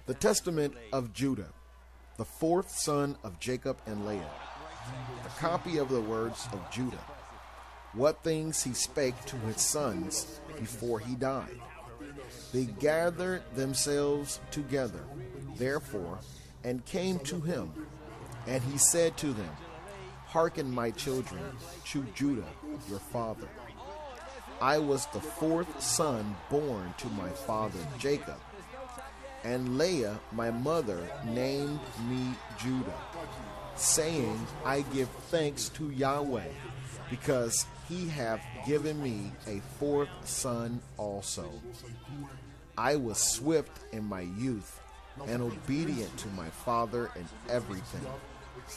The Testament of Judah, the fourth son of Jacob and Leah. A copy of the words of Judah. What things he spake to his sons before he died. They gathered themselves together, therefore, and came to him. And he said to them, Hearken, my children, to Judah, your father. I was the fourth son born to my father Jacob, and Leah, my mother, named me Judah, saying, I give thanks to Yahweh, because he hath given me a fourth son also. I was swift in my youth, and obedient to my father in everything,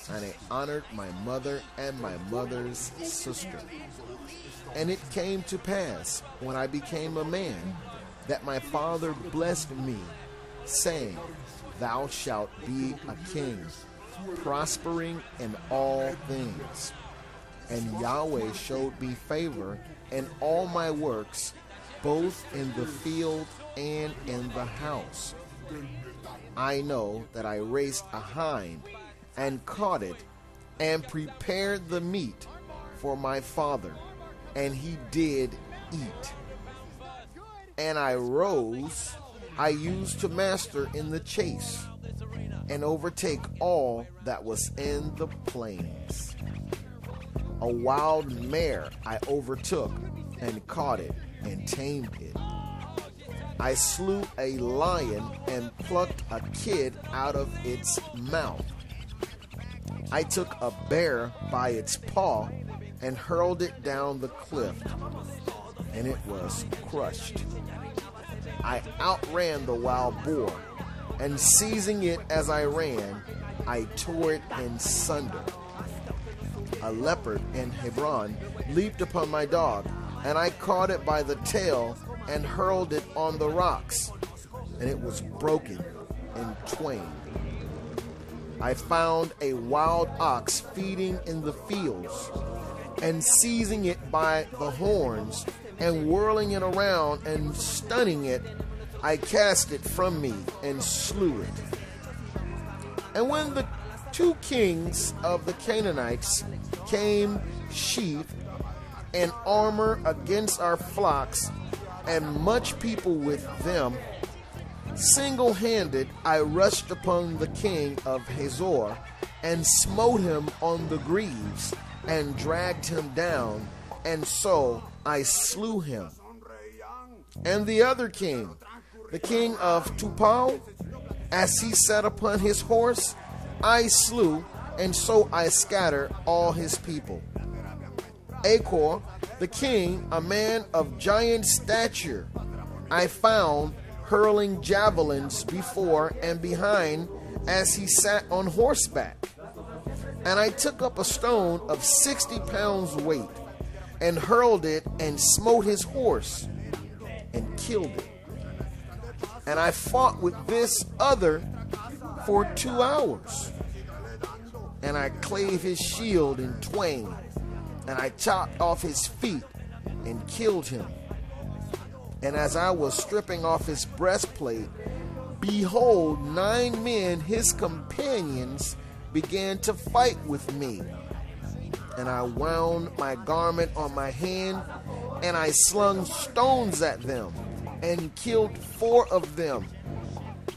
and I honored my mother and my mother's sister. And it came to pass, when I became a man, that my father blessed me, saying, Thou shalt be a king, prospering in all things. And Yahweh showed me favor in all my works, both in the field and in the house. I know that I raised a hind, and caught it, and prepared the meat for my father, and he did eat. And I rose, I used to master in the chase, and overtake all that was in the plains. A wild mare I overtook, and caught it, and tamed it. I slew a lion, and plucked a kid out of its mouth. I took a bear by its paw, and hurled it down the cliff, and it was crushed. I outran the wild boar, and seizing it as I ran, I tore it in sunder. A leopard in Hebron leaped upon my dog, and I caught it by the tail, and hurled it on the rocks, and it was broken in twain. I found a wild ox feeding in the fields, and seizing it by the horns, and whirling it around, and stunning it, I cast it from me, and slew it. And when the two kings of the Canaanites came sheathed in armor against our flocks, and much people with them, single-handed I rushed upon the king of Hazor, and smote him on the greaves, and dragged him down, and so I slew him. And the other king, the king of Tupal, as he sat upon his horse, I slew, and so I scattered all his people. Achor, the king, a man of giant stature, I found hurling javelins before and behind as he sat on horseback. And I took up a stone of 60 pounds weight, and hurled it, and smote his horse, and killed it. And I fought with this other for 2 hours. And I clave his shield in twain, and I chopped off his feet, and killed him. And as I was stripping off his breastplate, behold, 9 men, his companions, began to fight with me. And I wound my garment on my hand, and I slung stones at them, and killed 4 of them,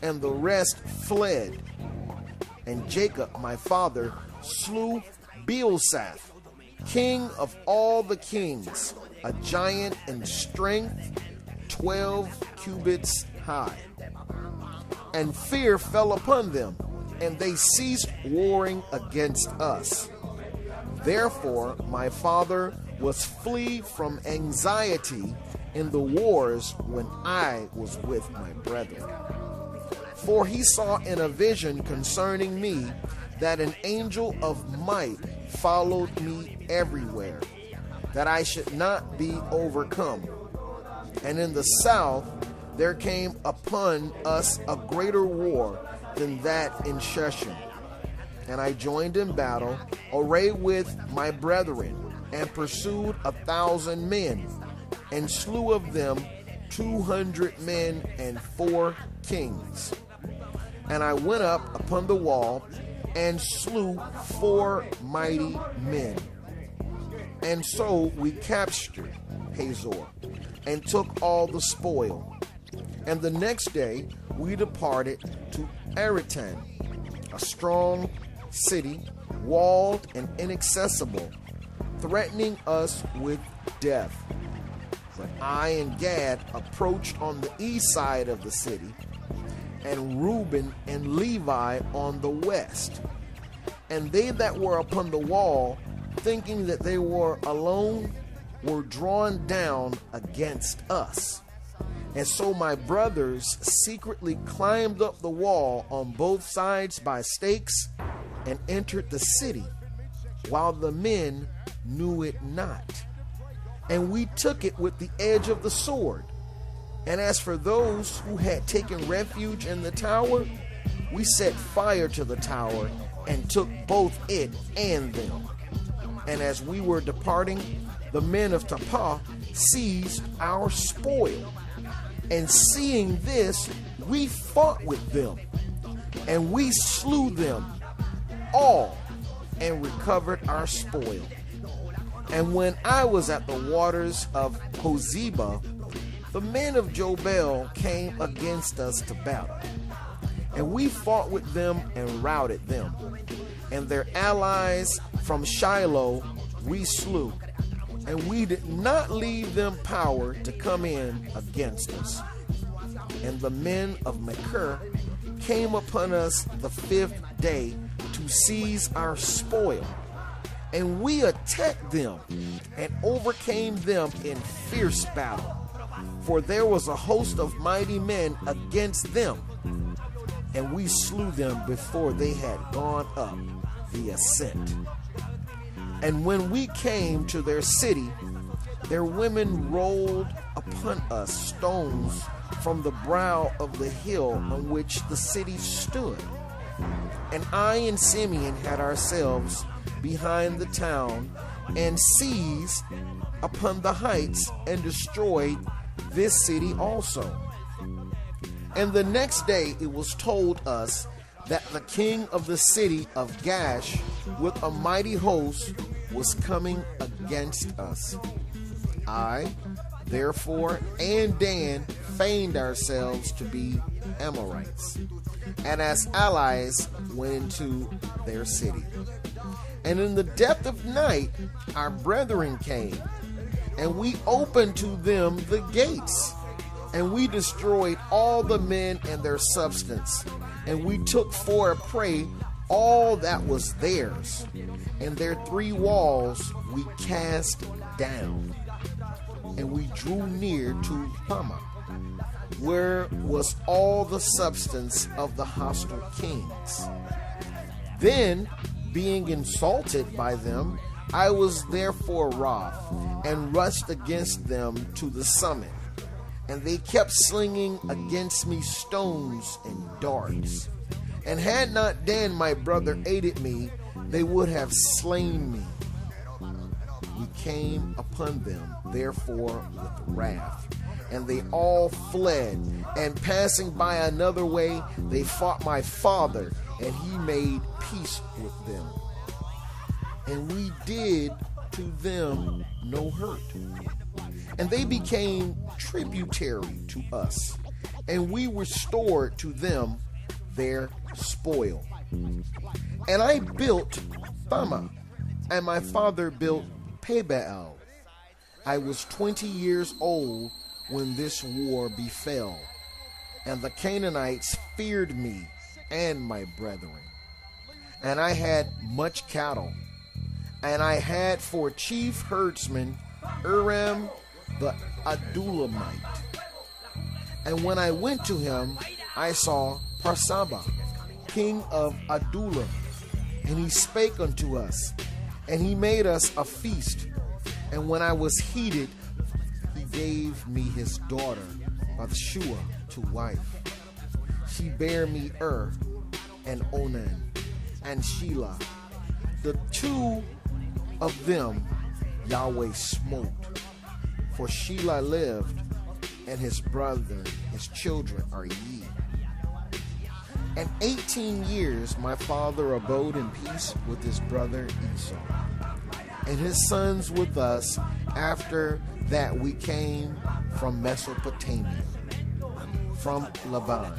and the rest fled. And Jacob my father slew Beelzath, king of all the kings, a giant in strength, 12 cubits high. And fear fell upon them, and they ceased warring against us. Therefore my father was flee from anxiety in the wars when I was with my brethren. For he saw in a vision concerning me that an angel of might followed me everywhere, that I should not be overcome. And in the south there came upon us a greater war than that in Shushan. And I joined in battle, arrayed with my brethren, and pursued 1,000 men, and slew of them 200 men and 4 kings. And I went up upon the wall and slew 4 mighty men. And so we captured Hazor and took all the spoil. And the next day we departed to Aratan, a strong city, walled and inaccessible, threatening us with death. But I and Gad approached on the east side of the city, and Reuben and Levi on the west. And they that were upon the wall, thinking that they were alone, were drawn down against us. And so my brothers secretly climbed up the wall on both sides by stakes and entered the city, while the men knew it not. And we took it with the edge of the sword. And as for those who had taken refuge in the tower, we set fire to the tower and took both it and them. And as we were departing, the men of Tapah seized our spoil. And seeing this, we fought with them, and we slew them all and recovered our spoil. And when I was at the waters of Hozeba, the men of Jobel came against us to battle. And we fought with them and routed them. And their allies from Shiloh we slew. And we did not leave them power to come in against us. And the men of Machir came upon us the 5th day to seize our spoil. And we attacked them and overcame them in fierce battle. For there was a host of mighty men against them, and we slew them before they had gone up the ascent. And when we came to their city, their women rolled upon us stones from the brow of the hill on which the city stood. And I and Simeon had ourselves behind the town, and seized upon the heights, and destroyed this city also. And the next day it was told us that the king of the city of Gash with a mighty host was coming against us. I, therefore, and Dan feigned ourselves to be Amorites, and as allies went into their city. And in the depth of night our brethren came, and we opened to them the gates, and we destroyed all the men and their substance, and we took for a prey all that was theirs, and their 3 walls we cast down. And we drew near to Hamath, where was all the substance of the hostile kings. Then, being insulted by them, I was therefore wroth, and rushed against them to the summit. And they kept slinging against me stones and darts. And had not Dan my brother aided me, they would have slain me. We came upon them, therefore, with wrath, and they all fled. And passing by another way, they fought my father, and he made peace with them. And we did to them no hurt. And they became tributary to us, and we restored to them their spoil. And I built Thama, and my father built Pebaal. I was 20 years old when this war befell, and the Canaanites feared me and my brethren. And I had much cattle, and I had for chief herdsman Uram the Adulamite. And when I went to him, I saw Parsaba, king of Adulam, and he spake unto us, and he made us a feast. And when I was heated, he gave me his daughter Bathshua to wife. She bare me and Onan and Shelah. The 2 of them Yahweh smote, for Shelah lived, and his brother, his children are ye. And 18 years my father abode in peace with his brother Esau, and his sons with us, after that we came from Mesopotamia, from Laban.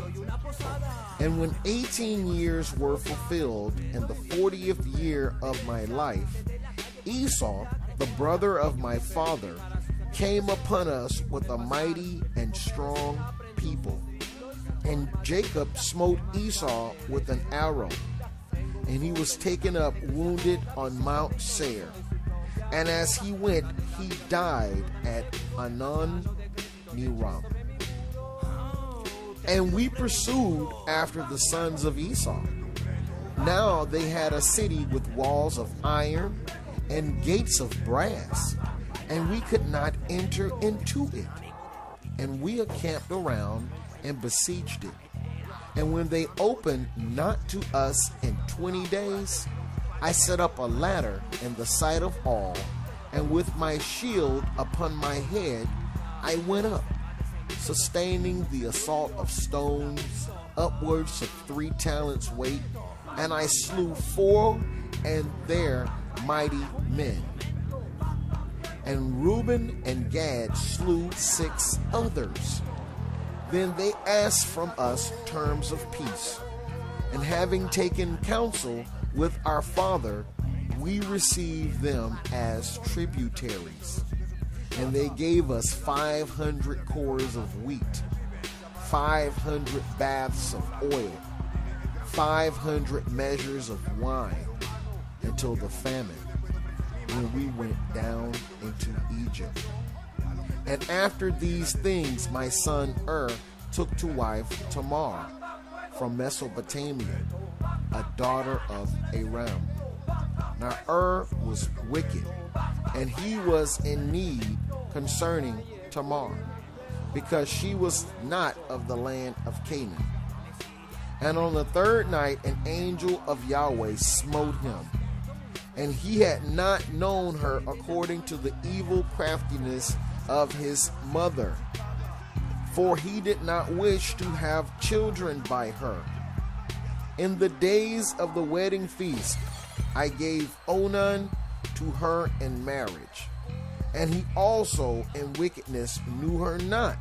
And when 18 years were fulfilled in the 40th year of my life, Esau, the brother of my father, came upon us with a mighty and strong people. And Jacob smote Esau with an arrow, and he was taken up wounded on Mount Seir. And as he went, he died at Anon-Niram. And we pursued after the sons of Esau. Now they had a city with walls of iron and gates of brass, and we could not enter into it. And we encamped around and besieged it. And when they opened not to us in 20 days, I set up a ladder in the sight of all, and with my shield upon my head I went up, sustaining the assault of stones upwards of 3 talents weight, and I slew 4 and their mighty men. And Reuben and Gad slew 6 others. Then they asked from us terms of peace, and having taken counsel with our father, we received them as tributaries. And they gave us 500 cores of wheat, 500 baths of oil, 500 measures of wine, until the famine, when we went down into Egypt. And after these things, my son took to wife Tamar from Mesopotamia, a daughter of Aram. Now was wicked, and he was in need concerning Tamar, because she was not of the land of Canaan. And on the 3rd night an angel of Yahweh smote him, and he had not known her according to the evil craftiness of his mother, for he did not wish to have children by her. In the days of the wedding feast, I gave Onan to her in marriage, and he also in wickedness knew her not,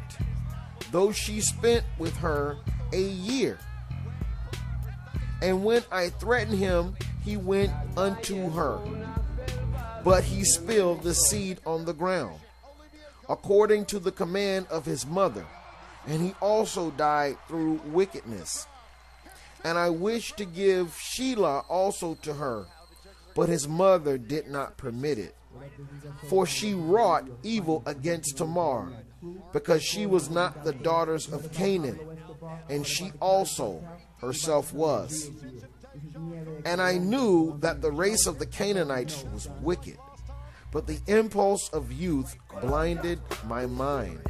though she spent with her a year. And when I threatened him, he went unto her, but he spilled the seed on the ground, according to the command of his mother, and he also died through wickedness. And I wished to give Shelah also to her, but his mother did not permit it. For she wrought evil against Tamar, because she was not the daughters of Canaan, and she also herself was. And I knew that the race of the Canaanites was wicked, but the impulse of youth blinded my mind.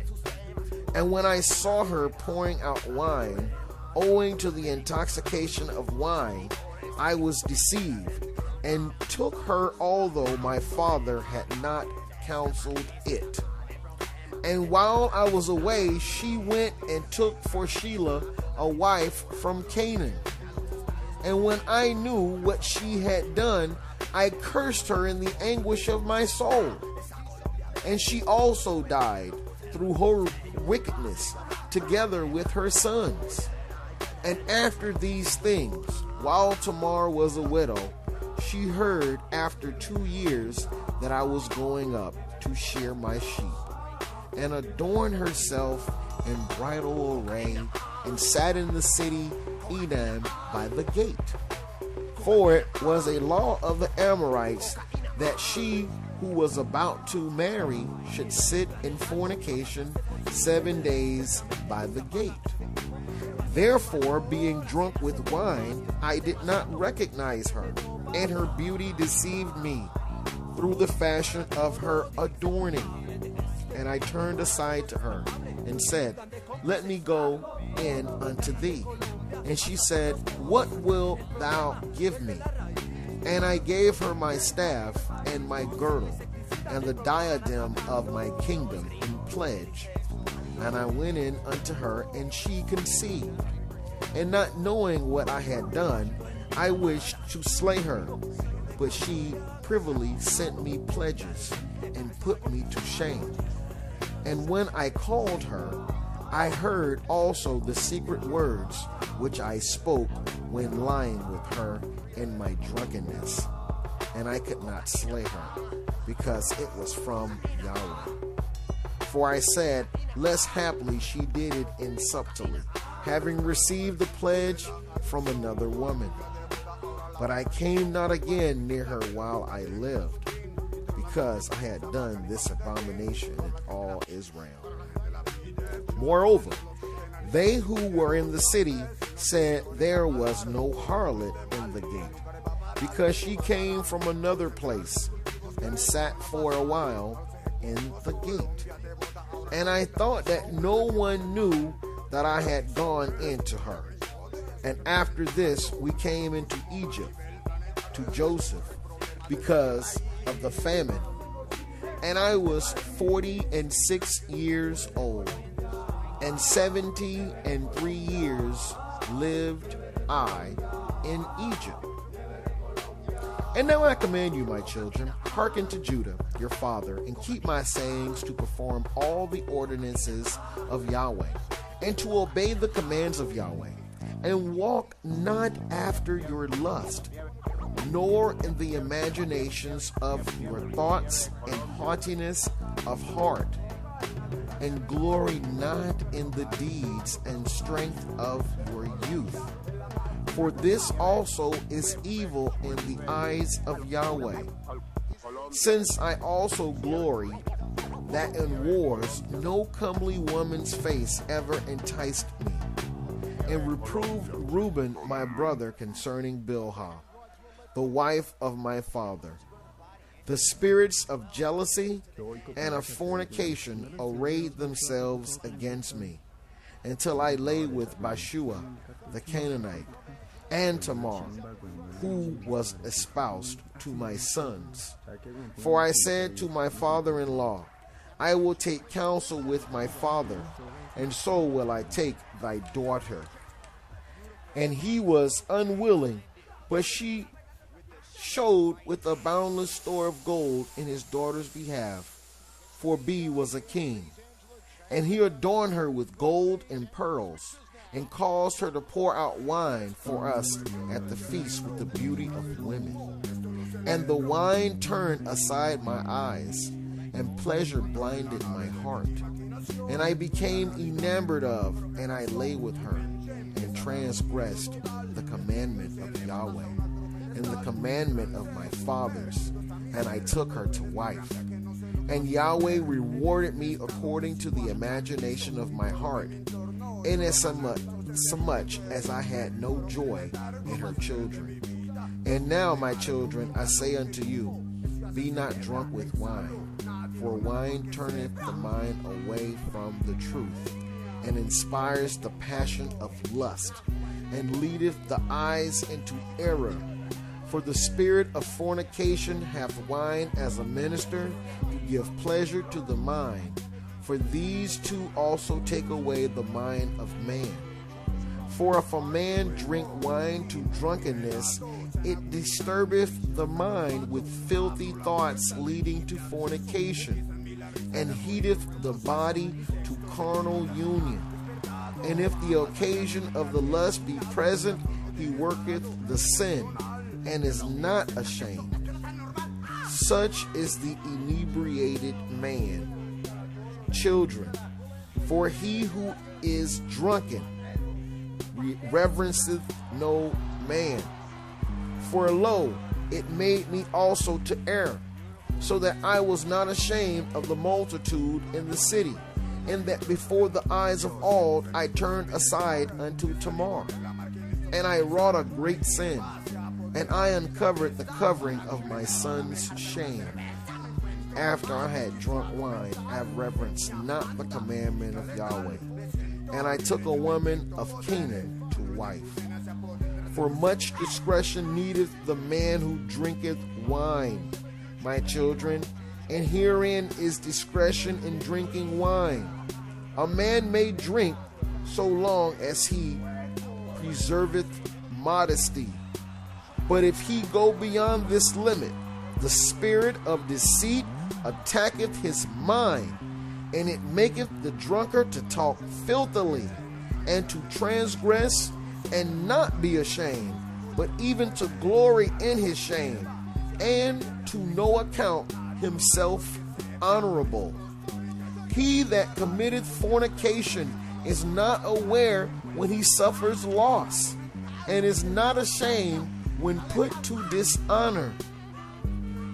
And when I saw her pouring out wine, owing to the intoxication of wine, I was deceived, and took her, although my father had not counseled it. And while I was away, she went and took for Shelah a wife from Canaan. And when I knew what she had done, I cursed her in the anguish of my soul. And she also died through her wickedness, together with her sons. And after these things, while Tamar was a widow, she heard after 2 years that I was going up to shear my sheep, and adorned herself in bridal array, and sat in the city Edom by the gate. For it was a law of the Amorites that she who was about to marry should sit in fornication 7 days by the gate. Therefore, being drunk with wine, I did not recognize her, and her beauty deceived me through the fashion of her adorning. And I turned aside to her and said, Let me go in unto thee. And she said, What wilt thou give me? And I gave her my staff and my girdle and the diadem of my kingdom in pledge. And I went in unto her, and she conceived. And not knowing what I had done, I wished to slay her. But she privily sent me pledges and put me to shame. And when I called her, I heard also the secret words which I spoke when lying with her in my drunkenness. And I could not slay her, because it was from Yahweh. For I said, less haply she did it in subtlety, having received the pledge from another woman. But I came not again near her while I lived, because I had done this abomination in all Israel. Moreover, they who were in the city said there was no harlot in the gate, because she came from another place and sat for a while in the gate. And I thought that no one knew that I had gone into her. And after this we came into Egypt to Joseph because of the famine. And I was 46 years old, and 73 years lived I in Egypt. And now I command you, my children, hearken to Judah, your father, and keep my sayings to perform all the ordinances of Yahweh, and to obey the commands of Yahweh, and walk not after your lust, nor in the imaginations of your thoughts and haughtiness of heart, and glory not in the deeds and strength of your youth. For this also is evil in the eyes of Yahweh. Since I also glory that in wars no comely woman's face ever enticed me, and reproved Reuben my brother concerning Bilhah, the wife of my father. The spirits of jealousy and of fornication arrayed themselves against me, until I lay with Bashua the Canaanite, and Tamar, who was espoused to my sons. For I said to my father-in-law, I will take counsel with my father, and so will I take thy daughter. And he was unwilling, but she showed with a boundless store of gold in his daughter's behalf, for B was a king. And he adorned her with gold and pearls, and caused her to pour out wine for us at the feast with the beauty of women. And the wine turned aside my eyes, and pleasure blinded my heart. And I became enamored of, and I lay with her, and transgressed the commandment of Yahweh, and the commandment of my fathers, and I took her to wife. And Yahweh rewarded me according to the imagination of my heart, inasmuch as I had no joy in her children. And now, my children, I say unto you, be not drunk with wine, for wine turneth the mind away from the truth, and inspires the passion of lust, and leadeth the eyes into error. For the spirit of fornication hath wine as a minister to give pleasure to the mind. For these two also take away the mind of man. For if a man drink wine to drunkenness, it disturbeth the mind with filthy thoughts leading to fornication, and heateth the body to carnal union. And if the occasion of the lust be present, he worketh the sin, and is not ashamed. Such is the inebriated man. Children, for he who is drunken reverenceth no man. For lo, it made me also to err, so that I was not ashamed of the multitude in the city, and that before the eyes of all I turned aside unto Tamar. And I wrought a great sin, and I uncovered the covering of my son's shame. After I had drunk wine, I reverenced not the commandment of Yahweh. And I took a woman of Canaan to wife. For much discretion needeth the man who drinketh wine, my children, and herein is discretion in drinking wine. A man may drink so long as he preserveth modesty. But if he go beyond this limit, the spirit of deceit attacketh his mind, and it maketh the drunkard to talk filthily, and to transgress, and not be ashamed, but even to glory in his shame, and to no account himself honorable. He that committeth fornication is not aware when he suffers loss, and is not ashamed when put to dishonor.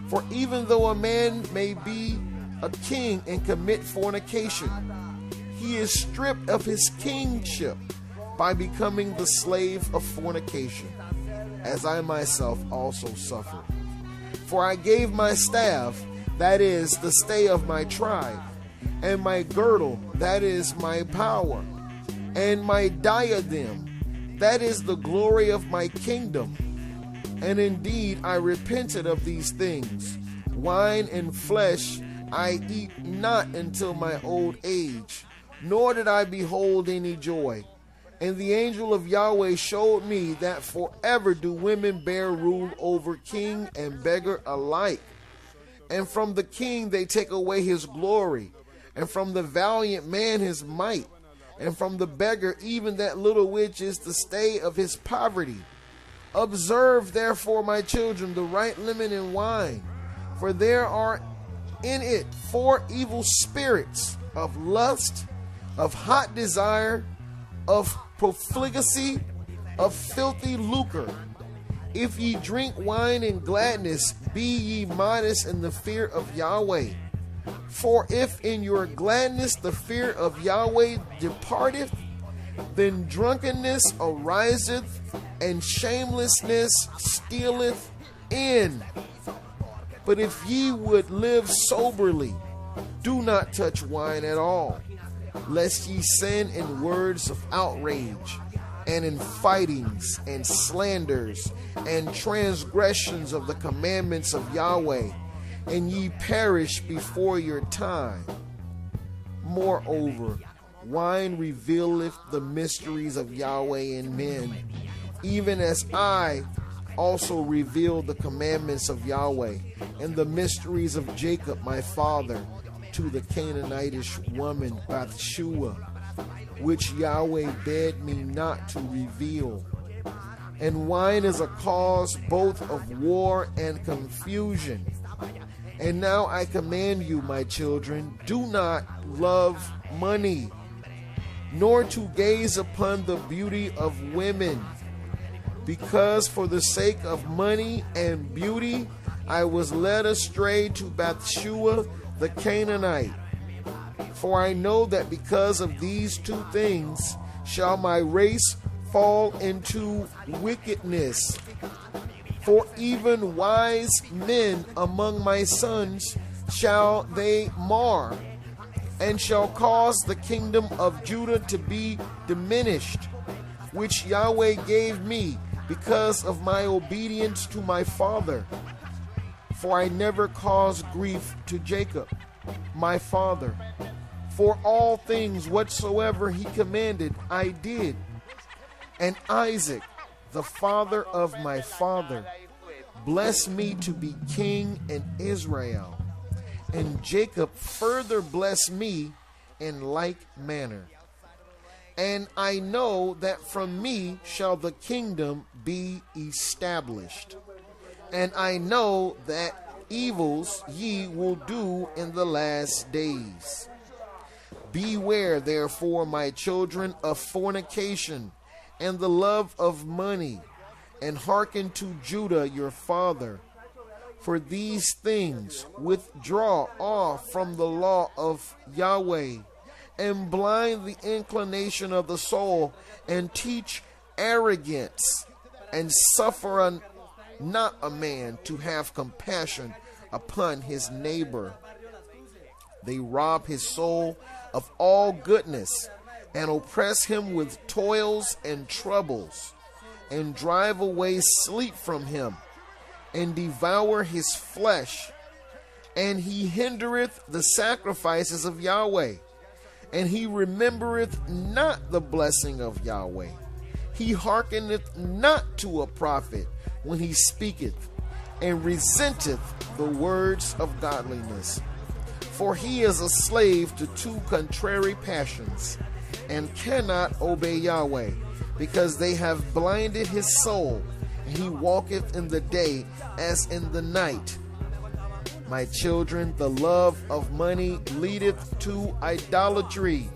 For even though a man may be a king and commit fornication, he is stripped of his kingship by becoming the slave of fornication, as I myself also suffered. For I gave my staff, that is, the stay of my tribe, and my girdle, that is, my power, and my diadem, that is, the glory of my kingdom. And indeed I repented of these things. Wine and flesh I eat not until my old age, nor did I behold any joy. And the angel of Yahweh showed me that forever do women bear rule over king and beggar alike. And from the king they take away his glory, and from the valiant man his might, and from the beggar even that little which is the stay of his poverty. Observe therefore, my children, the right limit in wine, for there are in it 4 evil spirits, of lust, of hot desire, of profligacy, of filthy lucre. If ye drink wine in gladness, be ye modest in the fear of Yahweh. For if in your gladness the fear of Yahweh departeth, then drunkenness ariseth, and shamelessness stealeth in. But if ye would live soberly, do not touch wine at all, lest ye sin in words of outrage, and in fightings, and slanders, and transgressions of the commandments of Yahweh, and ye perish before your time. Moreover, wine revealeth the mysteries of Yahweh in men, even as I also revealed the commandments of Yahweh and the mysteries of Jacob my father to the Canaanitish woman Bathsheba, which Yahweh bade me not to reveal. And wine is a cause both of war and confusion. And now I command you, my children, do not love money, nor to gaze upon the beauty of women, because for the sake of money and beauty I was led astray to Bathsheba the Canaanite. For I know that because of these 2 things shall my race fall into wickedness. For even wise men among my sons shall they mar, and shall cause the kingdom of Judah to be diminished, which Yahweh gave me because of my obedience to my father. For I never caused grief to Jacob, my father. For all things whatsoever he commanded, I did. And Isaac, the father of my father, blessed me to be king in Israel. And Jacob further blessed me in like manner. And I know that from me shall the kingdom be established. And I know that evils ye will do in the last days. Beware, therefore, my children, of fornication and the love of money, and hearken to Judah your father. For these things withdraw off from the law of Yahweh, and blind the inclination of the soul, and teach arrogance, and suffer not a man to have compassion upon his neighbor. They rob his soul of all goodness, and oppress him with toils and troubles, and drive away sleep from him, and devour his flesh. And he hindereth the sacrifices of Yahweh, and he remembereth not the blessing of Yahweh. He hearkeneth not to a prophet when he speaketh, and resenteth the words of godliness. For he is a slave to two contrary passions, and cannot obey Yahweh, because they have blinded his soul, and he walketh in the day as in the night. My children, the love of money leadeth to idolatry,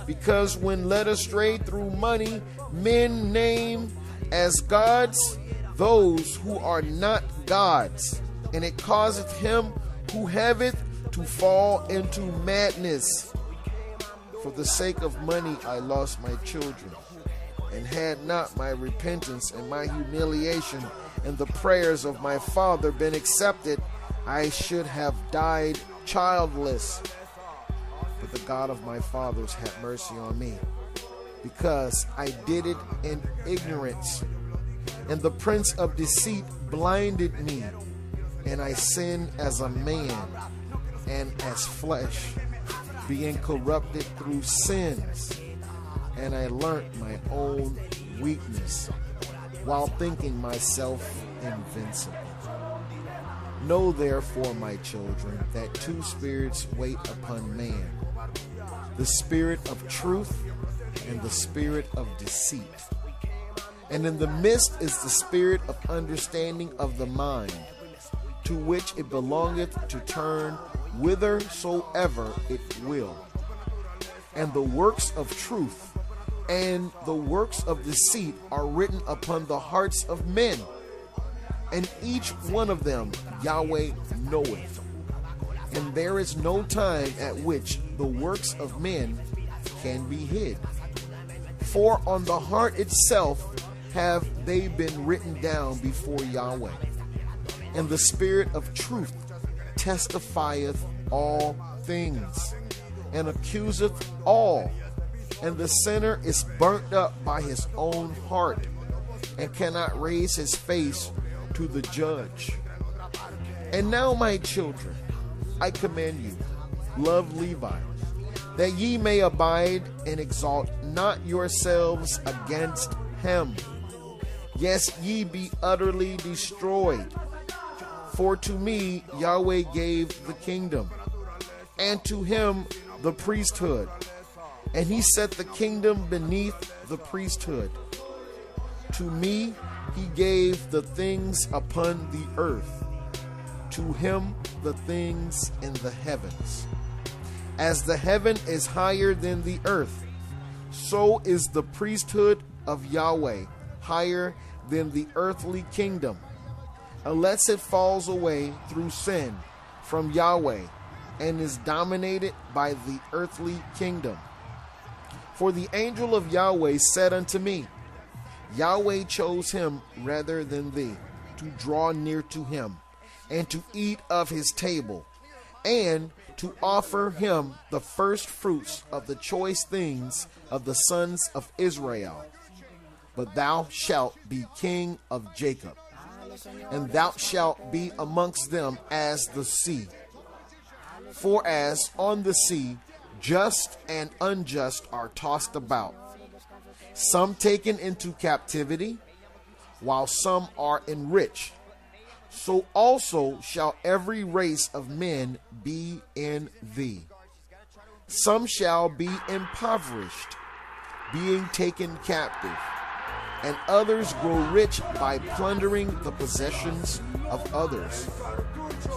because when led astray through money, men name as gods those who are not gods, and it causeth him who haveth to fall into madness. For the sake of money I lost my children, and had not my repentance and my humiliation and the prayers of my father been accepted, I should have died childless. But the God of my fathers had mercy on me, because I did it in ignorance. And the prince of deceit blinded me, and I sinned as a man and as flesh, being corrupted through sins. And I learnt my own weakness, while thinking myself invincible. Know therefore, my children, that two spirits wait upon man, the spirit of truth and the spirit of deceit. And in the midst is the spirit of understanding of the mind, to which it belongeth to turn whithersoever it will. And the works of truth and the works of deceit are written upon the hearts of men, and each one of them Yahweh knoweth. And there is no time at which the works of men can be hid. For on the heart itself have they been written down before Yahweh. And the spirit of truth testifieth all things, and accuseth all. And the sinner is burnt up by his own heart, and cannot raise his face to the judge. And now, my children, I command you, love Levi, that ye may abide, and exalt not yourselves against him. Yes, ye be utterly destroyed. For to me Yahweh gave the kingdom, and to him the priesthood. And he set the kingdom beneath the priesthood. To me he gave the things upon the earth, to him the things in the heavens. As the heaven is higher than the earth, so is the priesthood of Yahweh higher than the earthly kingdom, unless it falls away through sin from Yahweh and is dominated by the earthly kingdom. For the angel of Yahweh said unto me, Yahweh chose him rather than thee, to draw near to him, and to eat of his table, and to offer him the first fruits of the choice things of the sons of Israel. But thou shalt be king of Jacob, and thou shalt be amongst them as the sea. For as on the sea just and unjust are tossed about, some taken into captivity, while some are enriched, so also shall every race of men be in thee. Some shall be impoverished, being taken captive, and others grow rich by plundering the possessions of others.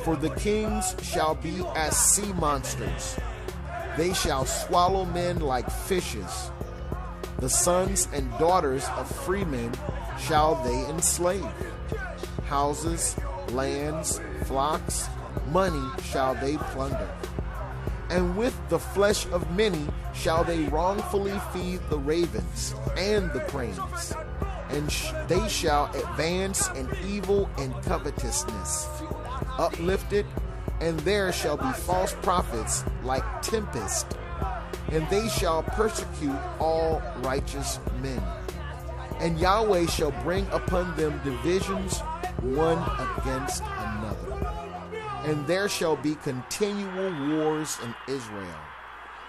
For the kings shall be as sea monsters, they shall swallow men like fishes. The sons and daughters of freemen shall they enslave. Houses, lands, flocks, money shall they plunder. And with the flesh of many shall they wrongfully feed the ravens and the cranes. And they shall advance in evil and covetousness, uplifted, and there shall be false prophets like tempests, and they shall persecute all righteous men. And Yahweh shall bring upon them divisions one against another. And there shall be continual wars in Israel,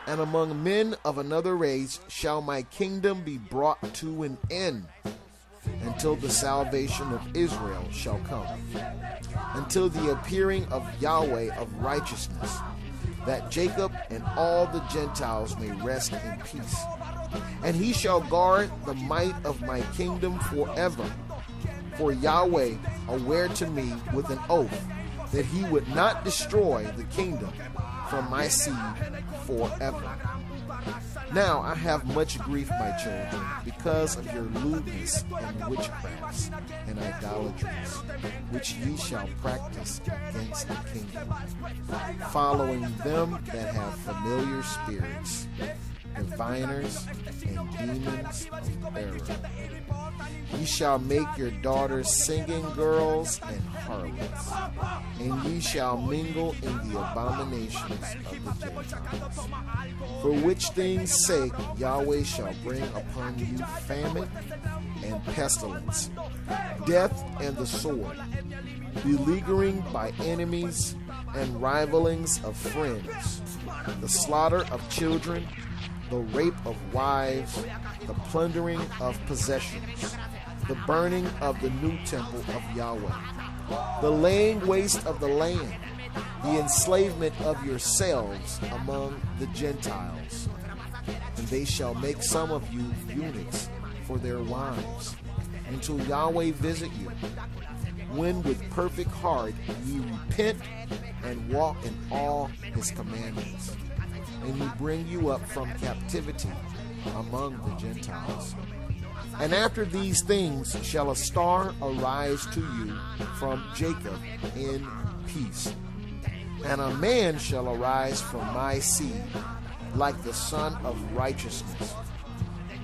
and among men of another race shall my kingdom be brought to an end, until the salvation of Israel shall come, until the appearing of Yahweh of righteousness, that Jacob and all the Gentiles may rest in peace. And he shall guard the might of my kingdom forever. For Yahweh aware to me with an oath that he would not destroy the kingdom from my seed forever. Now I have much grief, my children, because of your lewdness and witchcrafts and idolatries, which ye shall practice against the kingdom, following them that have familiar spirits, diviners and demons of error. Ye shall make your daughters singing girls and harlots, and ye shall mingle in the abominations of the Gentiles. For which things' sake Yahweh shall bring upon you famine and pestilence, death and the sword, beleaguering by enemies and rivalings of friends, the slaughter of children, the rape of wives, the plundering of possessions, the burning of the new temple of Yahweh, the laying waste of the land, the enslavement of yourselves among the Gentiles. And they shall make some of you eunuchs for their wives, until Yahweh visit you, when with perfect heart ye repent and walk in all his commandments, and he bring you up from captivity among the Gentiles. And after these things shall a star arise to you from Jacob in peace. And a man shall arise from my seed, like the Son of Righteousness,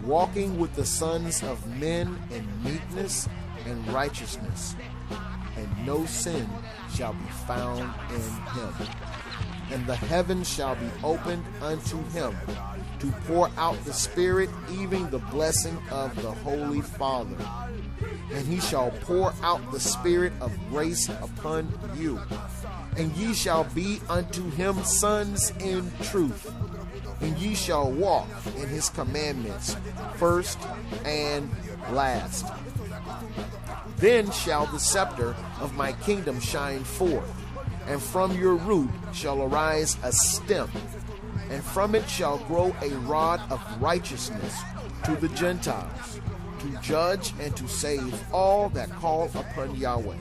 walking with the sons of men in meekness and righteousness, and no sin shall be found in him. And the heavens shall be opened unto him, to pour out the Spirit, even the blessing of the Holy Father. And he shall pour out the Spirit of grace upon you, and ye shall be unto him sons in truth, and ye shall walk in his commandments, first and last. Then shall the scepter of my kingdom shine forth, and from your root shall arise a stem, and from it shall grow a rod of righteousness to the Gentiles, to judge and to save all that call upon Yahweh.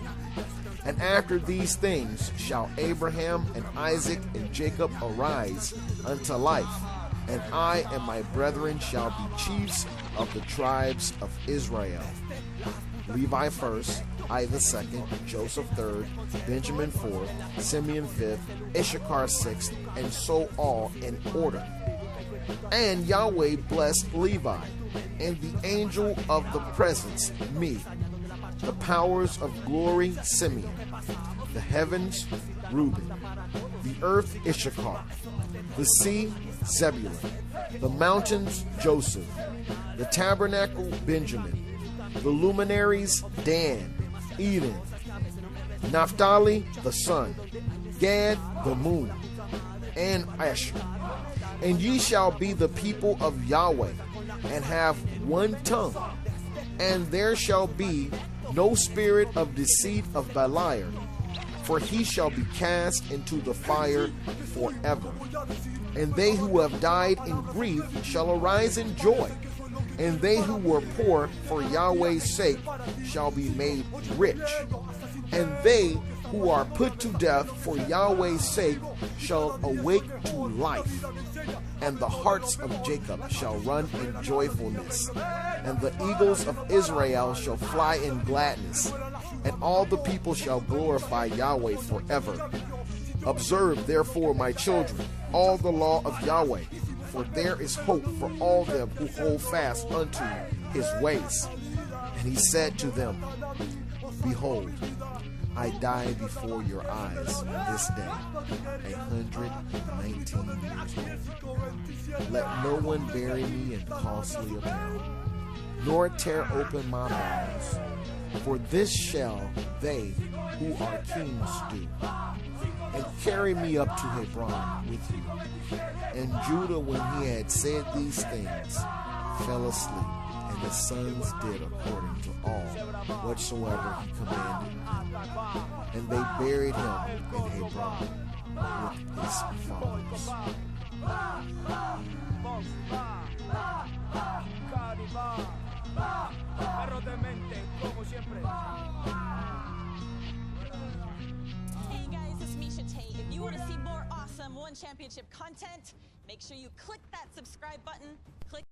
And after these things shall Abraham and Isaac and Jacob arise unto life, and I and my brethren shall be chiefs of the tribes of Israel. Levi first, I the second, Joseph third, Benjamin fourth, Simeon fifth, Issachar sixth, and so all in order. And Yahweh blessed Levi, and the angel of the presence me, the powers of glory Simeon, the heavens Reuben, the earth Issachar, the sea Zebulun, the mountains Joseph, the tabernacle Benjamin, the luminaries Dan, Eden, Naphtali the sun, Gad the moon, and Asher. And ye shall be the people of Yahweh, and have one tongue, and there shall be no spirit of deceit of Beliar, for he shall be cast into the fire forever. And they who have died in grief shall arise in joy, and they who were poor for Yahweh's sake shall be made rich. And they who are put to death for Yahweh's sake shall awake to life. And the hearts of Jacob shall run in joyfulness, and the eagles of Israel shall fly in gladness, and all the people shall glorify Yahweh forever. Observe therefore, my children, all the law of Yahweh, for there is hope for all them who hold fast unto his ways. And he said to them, Behold, I die before your eyes this day, 119 years old. Let no one bury me in costly apparel, nor tear open my bowels, for this shall they who are kings do. and carry me up to Hebron with you. And Judah, when he had said these things, fell asleep, and his sons did according to all whatsoever he commanded them. And they buried him in Hebron with his fathers. If you want to see more awesome One Championship content, make sure you click that subscribe button. Click